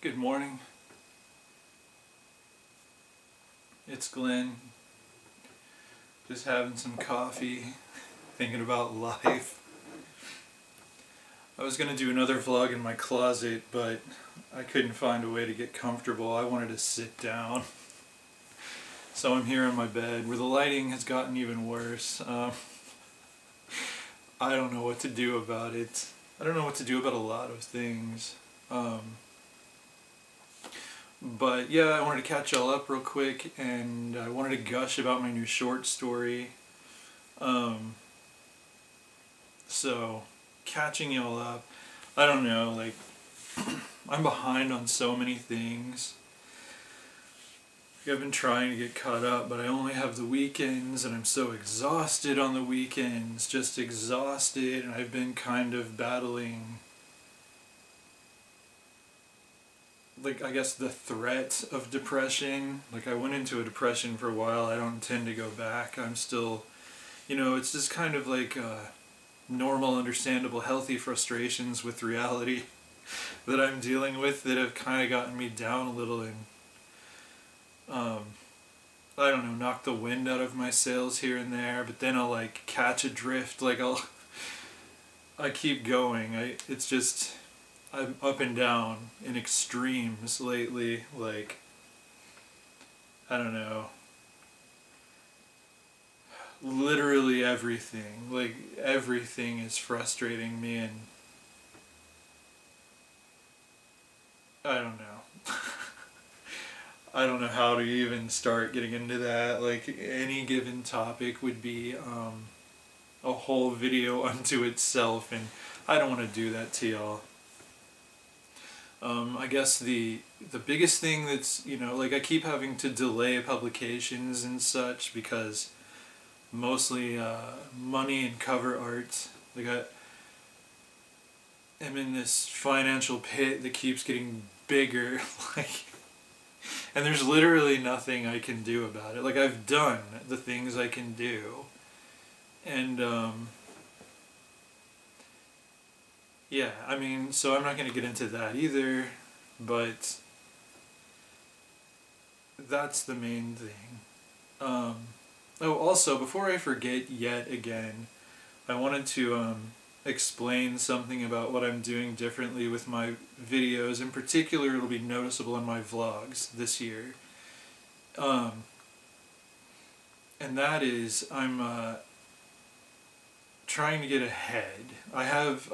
Good morning. It's Glenn. Just having some coffee, thinking about life. I was going to do another vlog in my closet, but I couldn't find a way to get comfortable. I wanted to sit down. So I'm here in my bed where the lighting has gotten even worse. I don't know what to do about it. I don't know what to do about a lot of things. But yeah, I wanted to catch y'all up real quick, and I wanted to gush about my new short story. So, catching y'all up, I don't know, like, I'm behind on so many things. I've been trying to get caught up, but I only have the weekends, and I'm so exhausted on the weekends, just exhausted, and I've been kind of battling, like, I guess the threat of depression. Like, I went into a depression for a while. I don't intend to go back. I'm still, it's just kind of like normal, understandable, healthy frustrations with reality that I'm dealing with that have kind of gotten me down a little and, I don't know, knock the wind out of my sails here and there, but then I'll like catch a drift, like I keep going. It's just, I'm up and down in extremes lately, like, I don't know, literally everything, like, everything is frustrating me, and I don't know. I don't know how to even start getting into that. Like, any given topic would be a whole video unto itself, and I don't want to do that to y'all. I guess the biggest thing that's, like, I keep having to delay publications and such because mostly money and cover art. Like, I'm in this financial pit that keeps getting bigger, like, and there's literally nothing I can do about it. Like, I've done the things I can do, and yeah, I mean, so I'm not going to get into that either, but that's the main thing. Oh, also, before I forget yet again, I wanted to explain something about what I'm doing differently with my videos. In particular, it'll be noticeable in my vlogs this year. And that is, I'm trying to get ahead. I have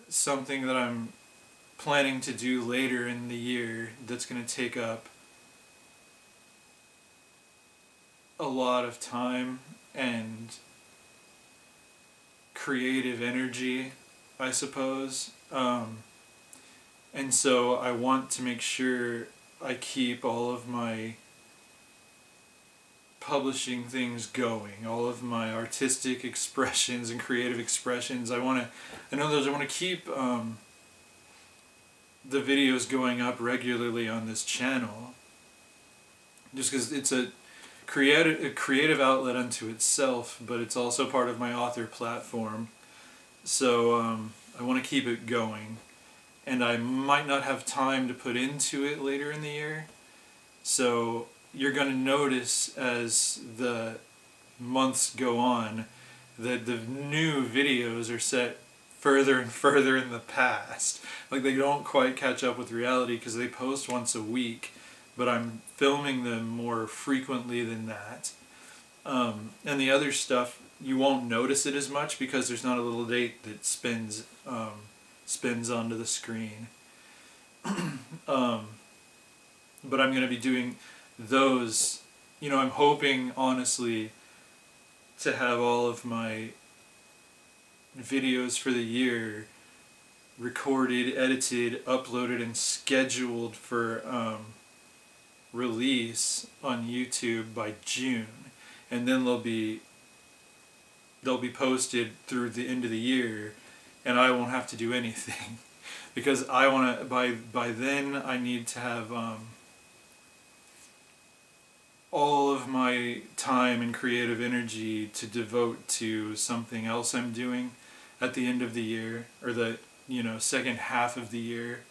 something that I'm planning to do later in the year that's going to take up a lot of time and creative energy, I suppose. And so I want to make sure I keep all of my publishing things going, all of my artistic expressions and creative expressions. I want to keep the videos going up regularly on this channel, just because it's a creative outlet unto itself, but it's also part of my author platform. So I want to keep it going, and I might not have time to put into it later in the year. So you're going to notice as the months go on that the new videos are set further and further in the past. Like, they don't quite catch up with reality because they post once a week, but I'm filming them more frequently than that. And the other stuff, you won't notice it as much because there's not a little date that spins onto the screen. But I'm going to be doing those, I'm hoping, honestly, to have all of my videos for the year recorded, edited, uploaded, and scheduled for release on YouTube by June, and then they'll be posted through the end of the year, and I won't have to do anything because I want to, by then I need to have all of my time and creative energy to devote to something else I'm doing at the end of the year, or the second half of the year.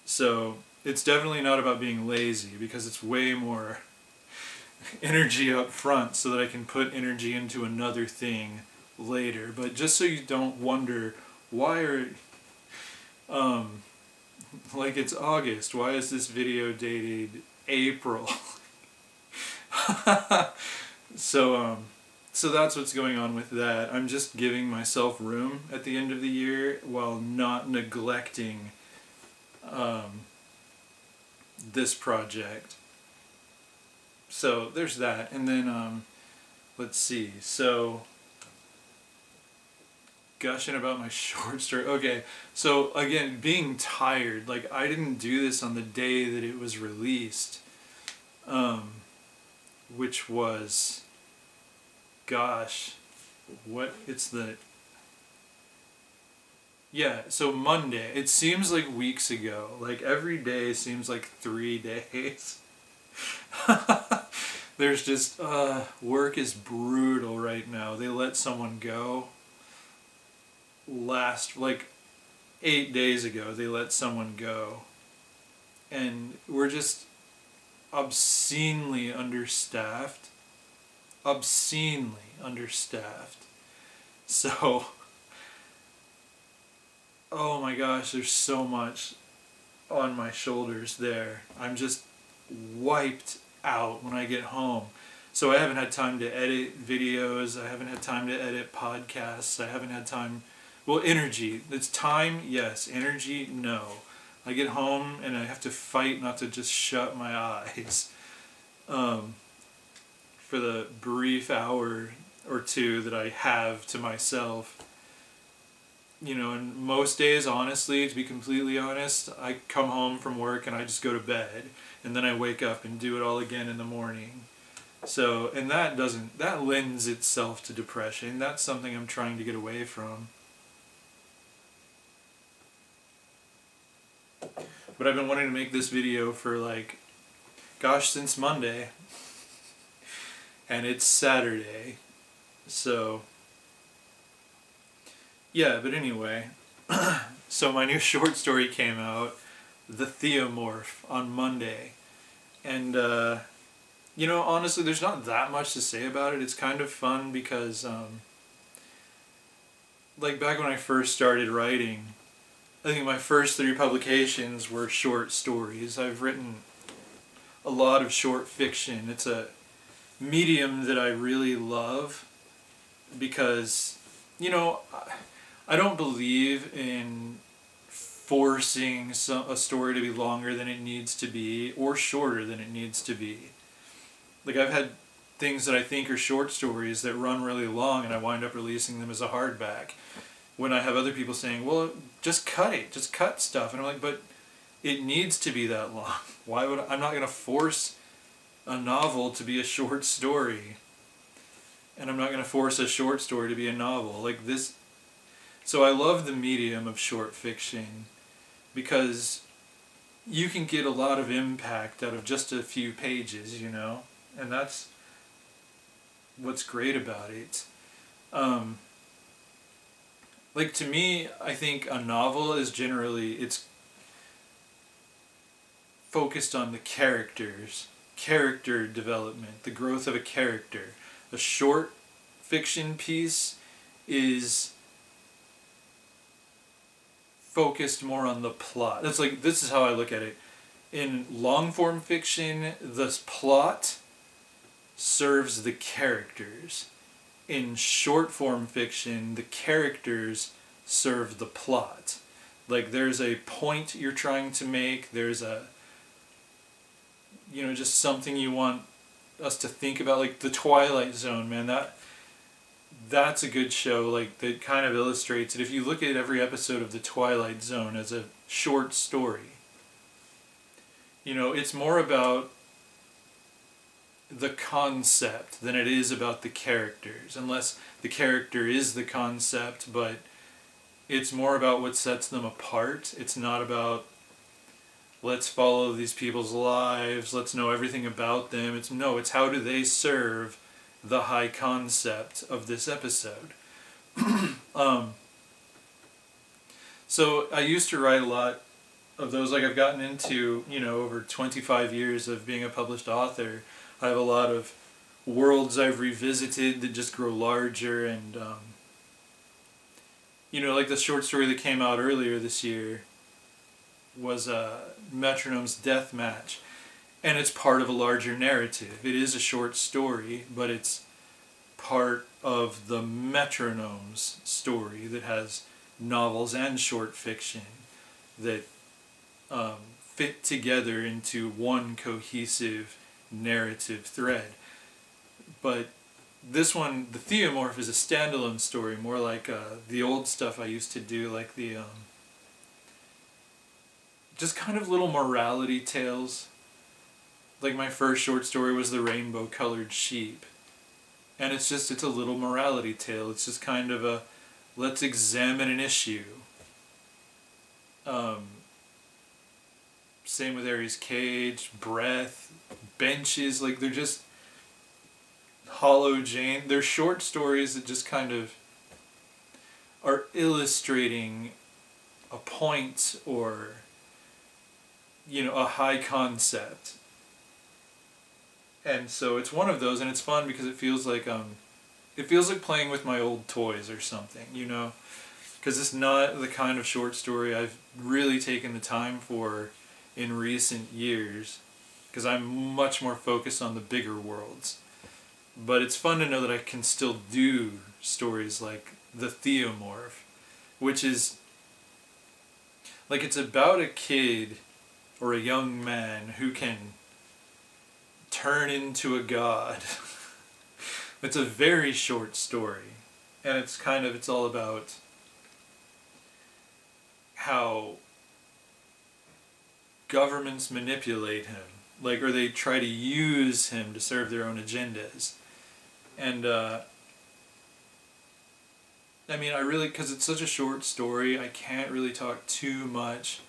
So it's definitely not about being lazy, because it's way more energy up front so that I can put energy into another thing later. But just so you don't wonder, why are like, it's August, why is this video dated April? So that's what's going on with that. I'm just giving myself room at the end of the year while not neglecting this project. So there's that. And then let's see. So gushing about my short story. Okay, so again, being tired. Like, I didn't do this on the day that it was released, which was, gosh, so Monday. It seems like weeks ago. Like, every day seems like 3 days. There's just, work is brutal right now. They let someone go. Like 8 days ago, they let someone go. And we're just obscenely understaffed. So, oh my gosh, there's so much on my shoulders there. I'm just wiped out when I get home. So I haven't had time to edit videos, I haven't had time to edit podcasts, I haven't had time, well, energy. It's time, yes. Energy, no. I get home and I have to fight not to just shut my eyes for the brief hour or two that I have to myself. And most days, honestly, to be completely honest, I come home from work and I just go to bed, and then I wake up and do it all again in the morning. So, and that lends itself to depression. That's something I'm trying to get away from. But I've been wanting to make this video for, like, gosh, since Monday. And it's Saturday. So, yeah, but anyway. So my new short story came out, The Theomorph, on Monday. And, honestly, there's not that much to say about it. It's kind of fun because, like, back when I first started writing, I think my first 3 publications were short stories. I've written a lot of short fiction. It's a medium that I really love because, I don't believe in forcing a story to be longer than it needs to be or shorter than it needs to be. Like, I've had things that I think are short stories that run really long, and I wind up releasing them as a hardback, when I have other people saying, well, just cut it, just cut stuff. And I'm like, but it needs to be that long. I'm not going to force a novel to be a short story. And I'm not going to force a short story to be a novel. Like this. So I love the medium of short fiction because you can get a lot of impact out of just a few pages, And that's what's great about it. Like, to me, I think a novel is generally, it's focused on the characters, character development, the growth of a character. A short fiction piece is focused more on the plot. This is how I look at it. In long form fiction, the plot serves the characters. In short form fiction, the characters serve the plot. Like, there's a point you're trying to make, there's just something you want us to think about, like The Twilight Zone, man, that's a good show, like, that kind of illustrates it. If you look at every episode of The Twilight Zone as a short story, it's more about the concept than it is about the characters, unless the character is the concept, but it's more about what sets them apart. It's not about, let's follow these people's lives, let's know everything about them. It's how do they serve the high concept of this episode. So I used to write a lot of those. Like I've gotten into, over 25 years of being a published author. I have a lot of worlds I've revisited that just grow larger, and like the short story that came out earlier this year was Metronome's Death Match, and it's part of a larger narrative. It is a short story, but it's part of the Metronome's story that has novels and short fiction that fit together into one cohesive narrative thread. But this one, the Theomorph, is a standalone story, more like the old stuff I used to do, like the just kind of little morality tales. Like my first short story was The Rainbow Colored Sheep. And it's a little morality tale. It's just kind of a, let's examine an issue. Same with Aries Cage, Breath, Benches. Like they're just Hollow Jane. They're short stories that just kind of are illustrating a point or, a high concept. And so it's one of those, and it's fun because it feels like playing with my old toys or something, because it's not the kind of short story I've really taken the time for in recent years, because I'm much more focused on the bigger worlds. But it's fun to know that I can still do stories like The Theomorph, which is like, it's about a kid or a young man who can turn into a god. It's a very short story, and it's all about how governments manipulate him, or they try to use him to serve their own agendas. And because it's such a short story, I can't really talk too much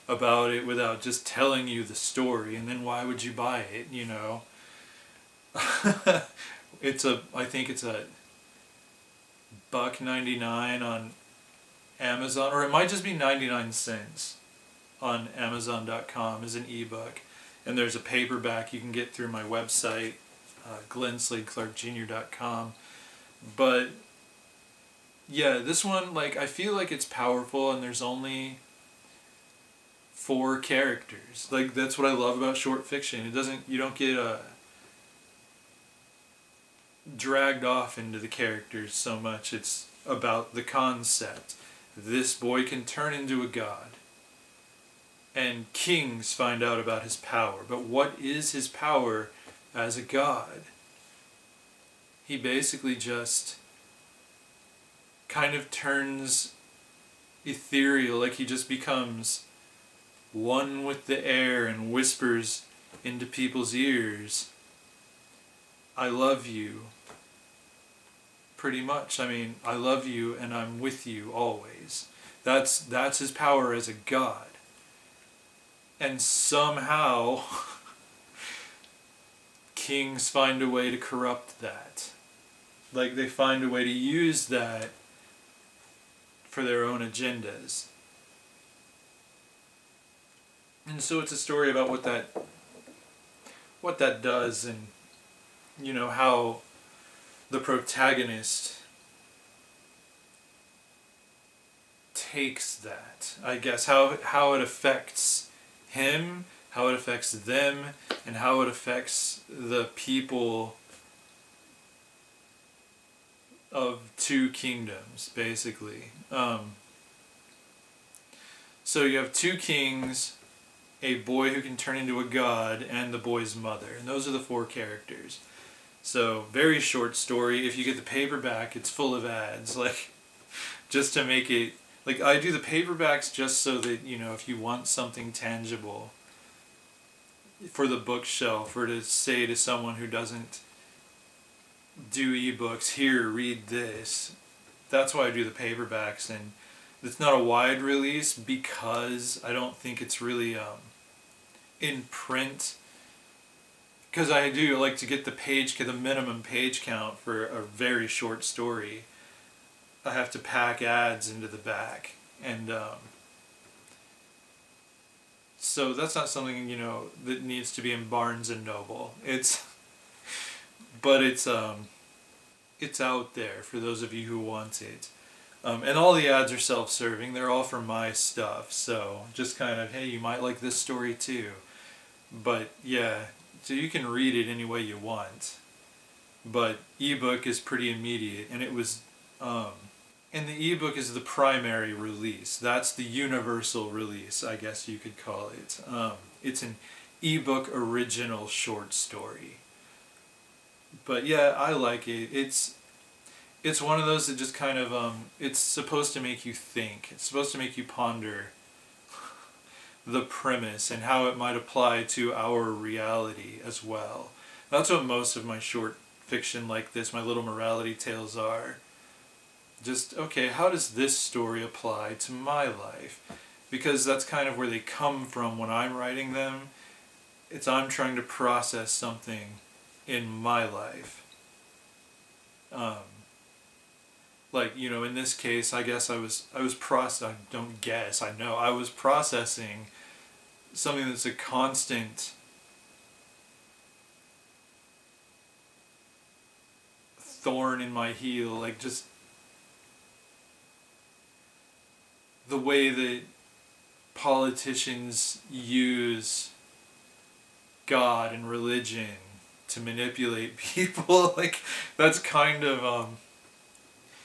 about it without just telling you the story, and then why would you buy it, I think it's a $1.99 on Amazon, or it might just be 99 cents on Amazon.com as an ebook, and there's a paperback you can get through my website, glensladeclarkjr.com. But yeah, this one, I feel like it's powerful, and there's only 4 characters. That's what I love about short fiction. You don't get dragged off into the characters so much. It's about the concept. This boy can turn into a god, and kings find out about his power. But what is his power as a god? He basically just kind of turns ethereal, he just becomes one with the air and whispers into people's ears, I love you. Pretty much. I love you and I'm with you always. That's his power as a god. And somehow kings find a way to corrupt that. They find a way to use that for their own agendas. And so it's a story about what that does, and how the protagonist takes that, I guess, how it affects him, how it affects them, and how it affects the people of 2 kingdoms, basically. So you have 2 kings, a boy who can turn into a god, and the boy's mother. And those are the 4 characters. So, very short story. If you get the paperback, it's full of ads. Just to make it... I do the paperbacks just so that, if you want something tangible for the bookshelf, or to say to someone who doesn't do ebooks, here, read this. That's why I do the paperbacks. And it's not a wide release because I don't think it's really in print. Because I do like to get the minimum page count for a very short story. I have to pack ads into the back. And so that's not something, that needs to be in Barnes and Noble. But it's out there for those of you who want it. And all the ads are self-serving. They're all for my stuff. So just kind of, hey, you might like this story too. But yeah, so you can read it any way you want. But ebook is pretty immediate, and it was, and the ebook is the primary release. That's the universal release, I guess you could call it. It's an ebook original short story. But yeah, I like it. It's one of those that just kind of, it's supposed to make you think. It's supposed to make you ponder the premise and how it might apply to our reality as well. That's what most of my short fiction like this, my little morality tales are. Just, okay, how does this story apply to my life? Because that's kind of where they come from when I'm writing them. I'm trying to process something in my life. Like, in this case, I guess I was I don't guess, I know, I was processing something that's a constant thorn in my heel, like just the way that politicians use God and religion to manipulate people. Like, that's kind of,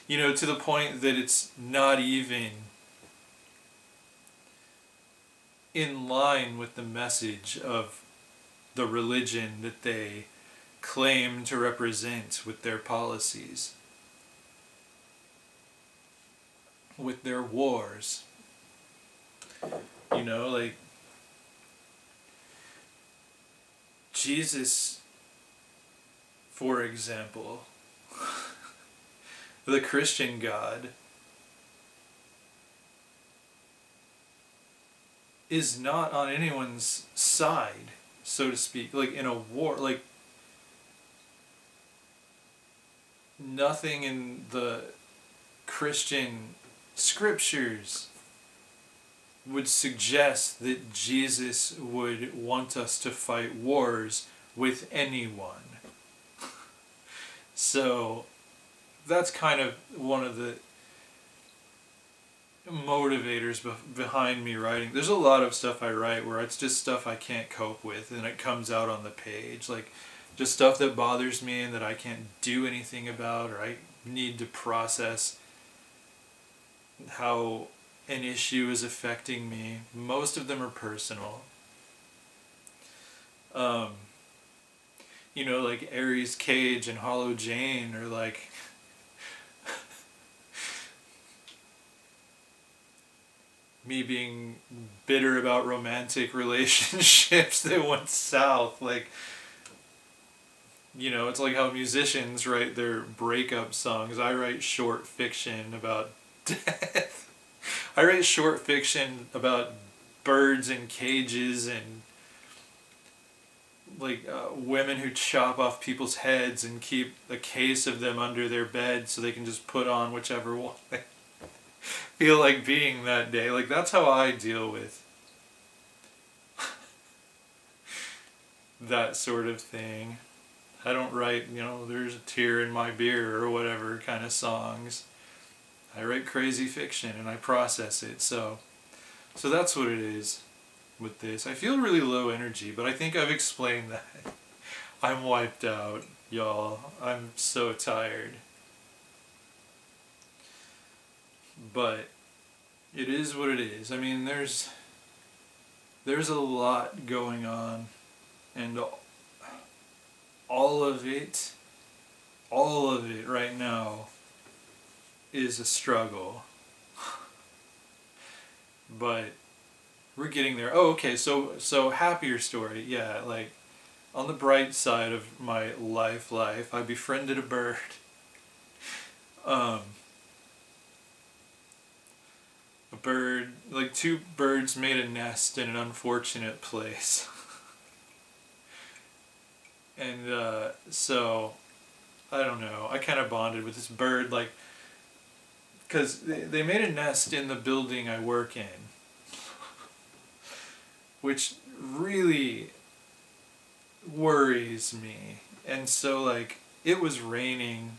to the point that it's not even in line with the message of the religion that they claim to represent with their policies, with their wars. Like, Jesus, for example, the Christian God, is not on anyone's side, so to speak. Like, in a war, like, nothing in the Christian scriptures would suggest that Jesus would want us to fight wars with anyone. So that's kind of one of the motivators behind me writing. There's a lot of stuff I write where it's just stuff I can't cope with, and it comes out on the page. Like, just stuff that bothers me and that I can't do anything about, or I need to process how an issue is affecting me. Most of them are personal. Like Aries Cage and Hollow Jane, or like me being bitter about romantic relationships that went south. Like, it's like how musicians write their breakup songs. I write short fiction about death. I write short fiction about birds in cages and like women who chop off people's heads and keep a case of them under their bed so they can just put on whichever one they feel like being that day. Like, that's how I deal with that sort of thing. I don't write, there's a tear in my beer or whatever kind of songs. I write crazy fiction and I process it. So that's what it is with this. I feel really low energy, but I think I've explained that. I'm wiped out, y'all. I'm so tired. But it is what it is. I mean, there's a lot going on, and all of it right now is a struggle. But we're getting there. Oh, okay, so happier story. Yeah, like, on the bright side of my life, I befriended a bird. A bird, like, two birds made a nest in an unfortunate place. And so, I don't know, I kind of bonded with this bird. Like, because they made a nest in the building I work in, which really worries me. And so like it was raining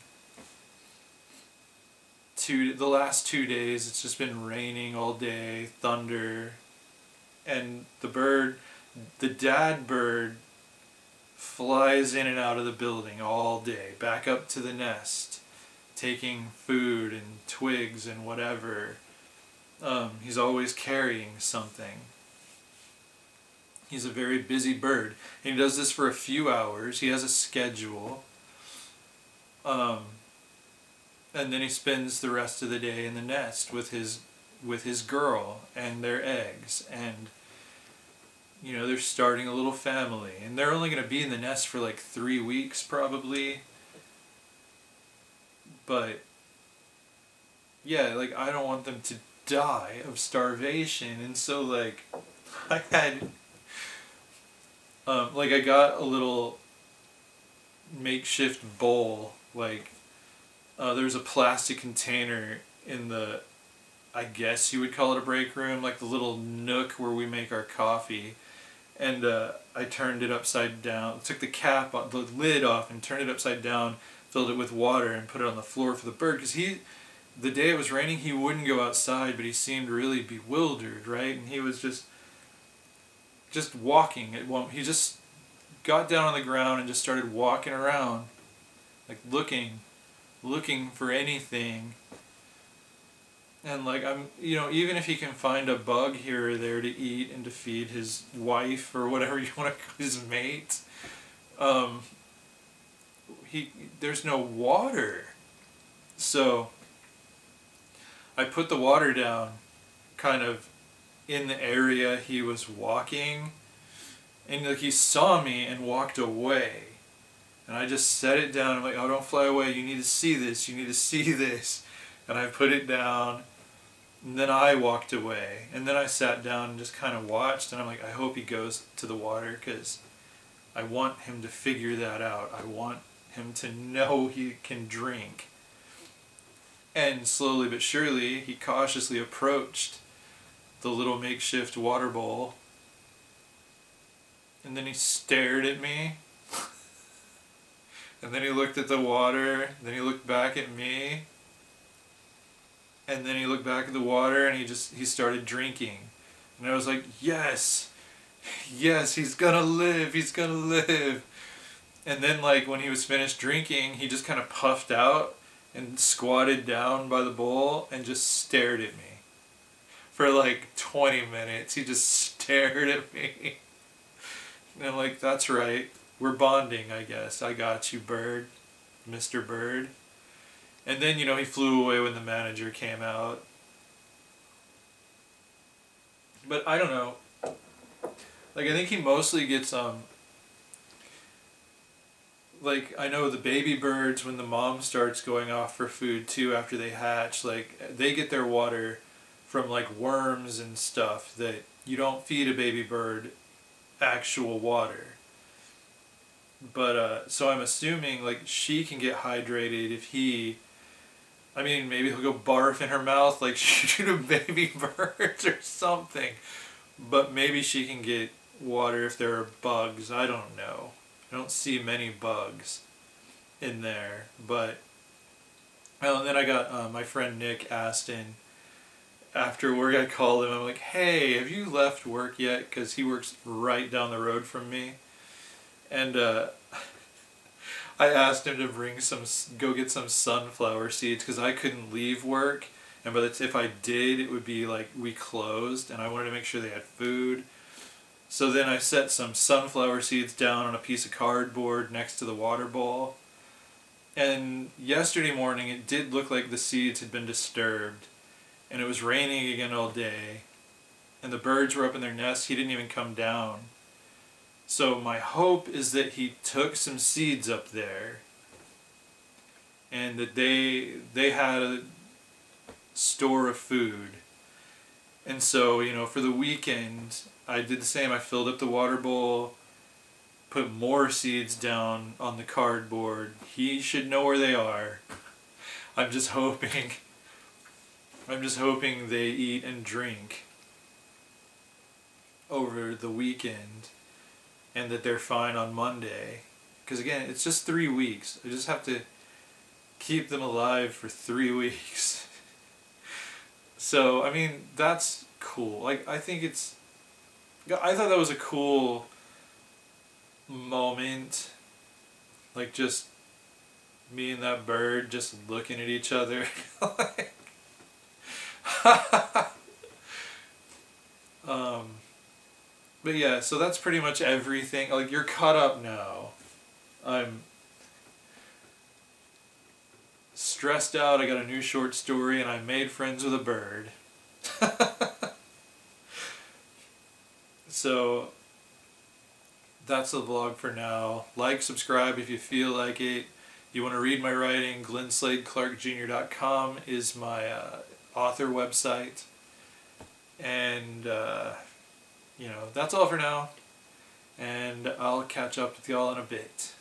the last 2 days. It's just been raining all day, thunder, and the dad bird flies in and out of the building all day, back up to the nest, taking food and twigs and whatever. He's always carrying something. He's a very busy bird. And he does this for a few hours. He has a schedule. And then he spends the rest of the day in the nest with his girl and their eggs. And, you know, they're starting a little family. And they're only going to be in the nest for like 3 weeks probably. But, yeah, like, I don't want them to die of starvation. And so, like, I had... like I got a little makeshift bowl, like there's a plastic container in the, I guess you would call it a break room, like the little nook where we make our coffee, and I turned it upside down, took the cap, the lid off and turned it upside down, filled it with water and put it on the floor for the bird, because the day it was raining, he wouldn't go outside, but he seemed really bewildered, right? And he was just walking. He just got down on the ground and just started walking around, like looking for anything. And like even if he can find a bug here or there to eat and to feed his wife or whatever you want to call his mate, there's no water. So I put the water down kind of in the area he was walking, and like he saw me and walked away, and I just set it down. I'm like, oh, don't fly away, you need to see this, and I put it down, and then I walked away, and then I sat down and just kind of watched, and I'm like, I hope he goes to the water, because I want him to figure that out. I want him to know he can drink. And slowly but surely he cautiously approached the little makeshift water bowl, and then he stared at me, and then he looked at the water, then he looked back at me, and then he looked back at the water, and he started drinking. And I was like, yes, he's gonna live. And then like when he was finished drinking, he just kind of puffed out and squatted down by the bowl and just stared at me. For like 20 minutes, he just stared at me. And I'm like, that's right, we're bonding, I guess. I got you, bird, Mr. Bird. And then, he flew away when the manager came out. But I don't know. Like, I think he mostly gets, like, I know the baby birds, when the mom starts going off for food too after they hatch, like, they get their water from like worms and stuff, that you don't feed a baby bird actual water. But so I'm assuming like she can get hydrated if maybe he'll go barf in her mouth like shoot a baby bird or something. But maybe she can get water if there are bugs. I don't know. I don't see many bugs in there. But and then I got my friend Nick Aston. After work, I called him. I'm like, hey, have you left work yet? Because he works right down the road from me. And I asked him to go get some sunflower seeds, because I couldn't leave work. And if I did, it would be like we closed, and I wanted to make sure they had food. So then I set some sunflower seeds down on a piece of cardboard next to the water bowl. And yesterday morning, it did look like the seeds had been disturbed. And it was raining again all day, and the birds were up in their nests. He didn't even come down. So my hope is that he took some seeds up there, and that they had a store of food. And so, for the weekend, I did the same. I filled up the water bowl, put more seeds down on the cardboard. He should know where they are. I'm just hoping I'm just hoping they eat and drink over the weekend and that they're fine on Monday. Because again, it's just 3 weeks. I just have to keep them alive for 3 weeks. So, I mean, that's cool. Like, I thought that was a cool moment. Like, just me and that bird just looking at each other. But yeah, so that's pretty much everything. Like, you're caught up now. I'm stressed out. I got a new short story and I made friends with a bird. So that's the vlog for now. Like, subscribe if you feel like it. You want to read my writing, glennslade.clarkjr.com is my author website. And, that's all for now. And I'll catch up with y'all in a bit.